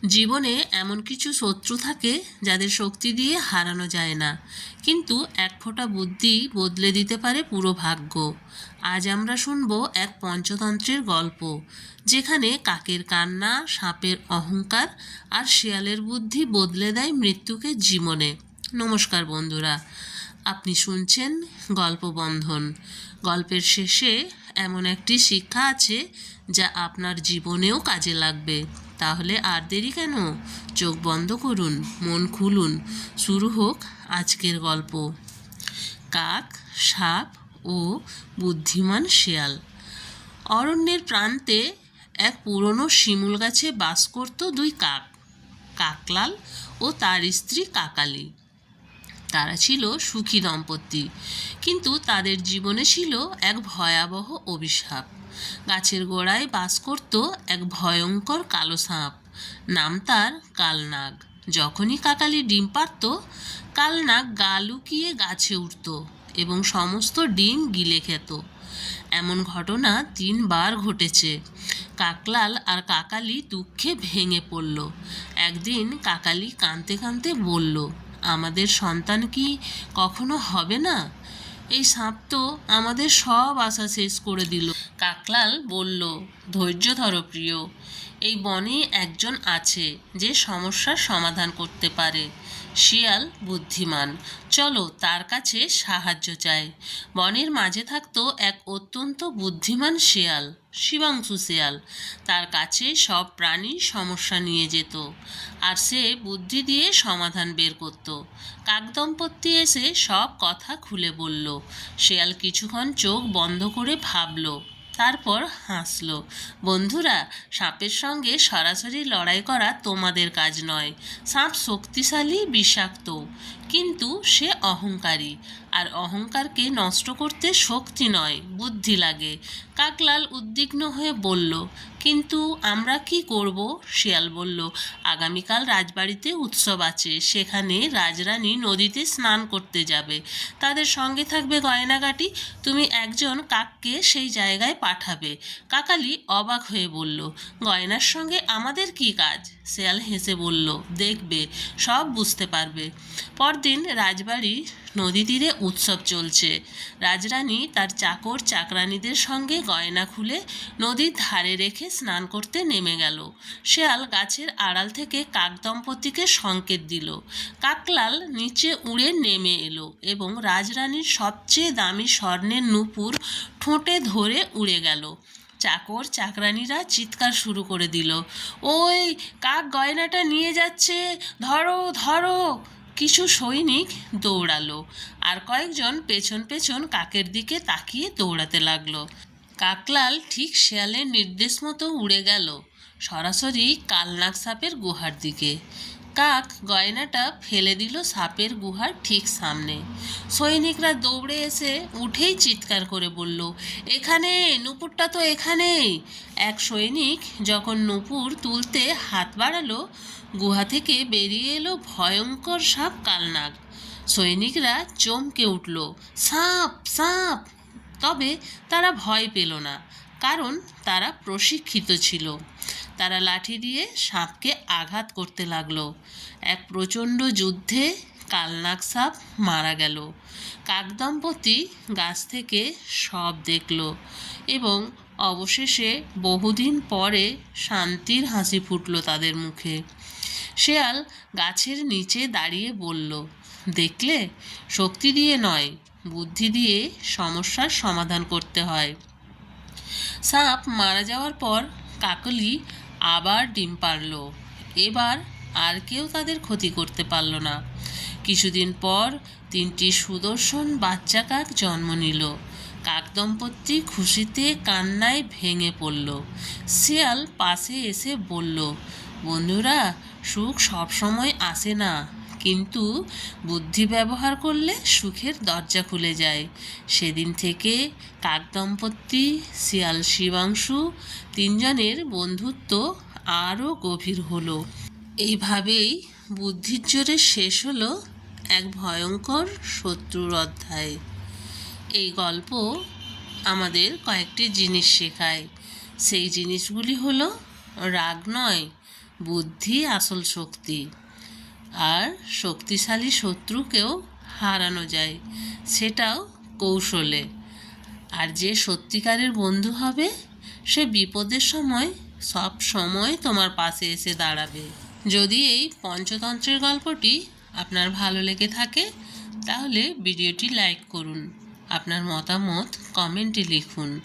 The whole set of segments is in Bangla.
জীবনে এমন কিছু শত্রু থাকে যাদের শক্তি দিয়ে হারানো যায় না, কিন্তু এক ফোঁটা বুদ্ধি বদলে দিতে পারে পুরো ভাগ্য। আজ আমরা শুনব এক পঞ্চতন্ত্রের গল্প, যেখানে কাকের কান্না, সাপের অহংকার আর শেয়ালের বুদ্ধি বদলে দেয় মৃত্যুকে জীবনে। নমস্কার বন্ধুরা, আপনি শুনছেন গল্পবন্ধন। গল্পের শেষে এমন একটি শিক্ষা আছে যা আপনার জীবনেও কাজে লাগবে। তাহলে আর দেরি কেন? চোখ বন্ধ করুন, মন খুলুন, শুরু হোক আজকের গল্প। কাক, সাপ ও বুদ্ধিমান শেয়াল। অরণ্যের প্রান্তে এক পুরনো শিমুল গাছে বাস করত দুই কাক, কাকলাল ও তার স্ত্রী কাকালি। তারা ছিল সুখী দম্পতি, কিন্তু তাদের জীবনে ছিল এক ভয়াবহ অভিশাপ। গাছের গোড়ায় বাস করত এক ভয়ঙ্কর কালো সাপ, নাম তার কালনাগ। যখনই কাকালি ডিম পারত, কালনাগ গা লুকিয়ে গাছে উঠত এবং সমস্ত ডিম গিলে খেত। এমন ঘটনা 3 বার ঘটেছে। কাকলাল আর কাকালি দুঃখে ভেঙে পড়ল। একদিন কাকালি কাঁদতে কাঁদতে বলল, আমাদের সন্তান কি কখনো হবে না? এই সাপ তো আমাদের সব আশা শেষ করে দিল। কাকলাল বলল, ধৈর্য ধরো প্রিয়, এই বনে একজন আছে যে সমস্যার সমাধান করতে পারে। শিয়াল বুদ্ধিমান, চলো তার কাছে সাহায্য চাই। বনের মাঝে থাকতো এক অত্যন্ত বুদ্ধিমান শেয়াল, শিবাংশু শেয়াল। তার কাছে সব প্রাণী সমস্যা নিয়ে যেত, আর সে বুদ্ধি দিয়ে সমাধান বের করত। কাকদম্পতি এসে সব কথা খুলে বলল। শেয়াল কিছুক্ষণ চোখ বন্ধ করে ভাবল, তারপর হাসল। বন্ধুরা, সাপের সঙ্গে সরাসরি লড়াই করা তোমাদের কাজ নয়। সাপ শক্তিশালী, বিষাক্ত, কিন্তু সে অহংকারী, আর অহংকারকে নষ্ট করতে শক্তি নয়, বুদ্ধি লাগে। কাকলাল উদ্বিগ্ন হয়ে বলল, কিন্তু আমরা কি করব? শিয়াল বলল, আগামীকাল রাজবাড়িতে উৎসব আছে, সেখানে রাজরানী নদীতে স্নান করতে যাবে। তাদের সঙ্গে থাকবে গয়নাগাটি। তুমি একজন কাককে সেই জায়গায় পাঠাবে। কাকালি অবাক হয়ে বলল, গয়নার সঙ্গে আমাদের কি কাজ? শিয়াল হেসে বলল, দেখবে, সব বুঝতে পারবে। পরদিন রাজবাড়ি নদী তীরে উৎসব চলছে। রাজরানী তার চাকর চাকরানীদের সঙ্গে গয়না খুলে নদীর ধারে রেখে স্নান করতে নেমে গেল। শেয়াল গাছের আড়াল থেকে কাকদম্পতিকে সংকেত দিল। কাকলাল নিচে উড়ে নেমে এলো এবং রাজরানীর সবচেয়ে দামি স্বর্ণের নূপুর ঠোঁটে ধরে উড়ে গেল। চাকর চাকরানীরা চিৎকার শুরু করে দিল, ওই কাক গয়নাটা নিয়ে যাচ্ছে, ধরো ধরো। কিছু সৈনিক দৌড়ালো, আর কয়েকজন পেছন পেছন কাকের দিকে তাকিয়ে দৌড়াতে লাগলো। কাকলাল ঠিক শেয়ালের নির্দেশ মতো উড়ে গেল সরাসরি কালনাগ সাপের গুহার দিকে। কাক গয়নাটা ফেলে দিল সাপের গুহার ঠিক সামনে। সৈনিকরা দৌড়ে এসে উঠেই চিৎকার করে বলল, এখানে, নূপুরটা তো এখানেই। এক সৈনিক যখন নূপুর তুলতে হাত বাড়ালো, গুহা থেকে বেরিয়ে এলো ভয়ঙ্কর সাপ কালনাগ। সৈনিকরা চমকে উঠল, সাপ সাপ! তবে তারা ভয় পেল না, কারণ তারা প্রশিক্ষিত ছিল। তারা লাঠি দিয়ে সাপকে আঘাত করতে লাগলো। এক প্রচণ্ড যুদ্ধে কালনাগ সাপ মারা গেল। কাকদম্পতি গাছ থেকে সব দেখল এবং অবশেষে বহুদিন পরে শান্তির হাসি ফুটল তাদের মুখে। শেয়াল গাছের নিচে দাঁড়িয়ে বলল, দেখলে, শক্তি দিয়ে নয়, বুদ্ধি দিয়ে সমস্যার সমাধান করতে হয়। সাপ মারা যাওয়ার পর কাকলি আবার ডিম পারল। এবার আর কেউ তাদের ক্ষতি করতে পারল না। কিছুদিন পর 3টি সুদর্শন বাচ্চা কাক জন্ম নিল। কাকদম্পতি খুশিতে কান্নায় ভেঙে পড়ল। শিয়াল পাশে এসে বলল, বন্ধুরা, সুখ সবসময় আসে না, কিন্তু বুদ্ধি ব্যবহার করলে সুখের দরজা খুলে যায়। সেদিন থেকে কাকদম্পতি, শিয়াল শিবাংশু, 3জনের বন্ধুত্ব আরও গভীর হলো। এইভাবেই বুদ্ধির জোরে শেষ হলো এক ভয়ঙ্কর শত্রুর অধ্যায়। এই গল্প আমাদের কয়েকটি জিনিস শেখায়। সেই জিনিসগুলি হলো, রাগ নয়, বুদ্ধি আসল শক্তি। আর শক্তিশালী শত্রুকেও হারানো যায়, সেটাও কৌশলে। আর যে সত্যিকারের বন্ধু হবে সে বিপদের সময় সব সময় তোমার পাশে এসে দাঁড়াবে। যদি এই পঞ্চতন্ত্রের গল্পটি আপনার ভালো লেগে থাকে তাহলে ভিডিওটি লাইক করুন, আপনার মতামত কমেন্টে লিখুন।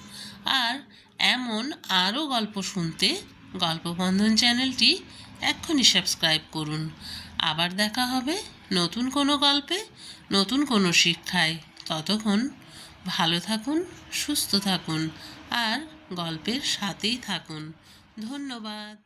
আর এমন আরও গল্প শুনতে গল্পবন্ধন চ্যানেলটি এক্ষুনি সাবস্ক্রাইব করুন। আবার দেখা হবে নতুন কোনো গল্পে, নতুন কোনো শিক্ষায়। ততক্ষণ ভালো থাকুন, সুস্থ থাকুন আর গল্পের সাথেই থাকুন। ধন্যবাদ।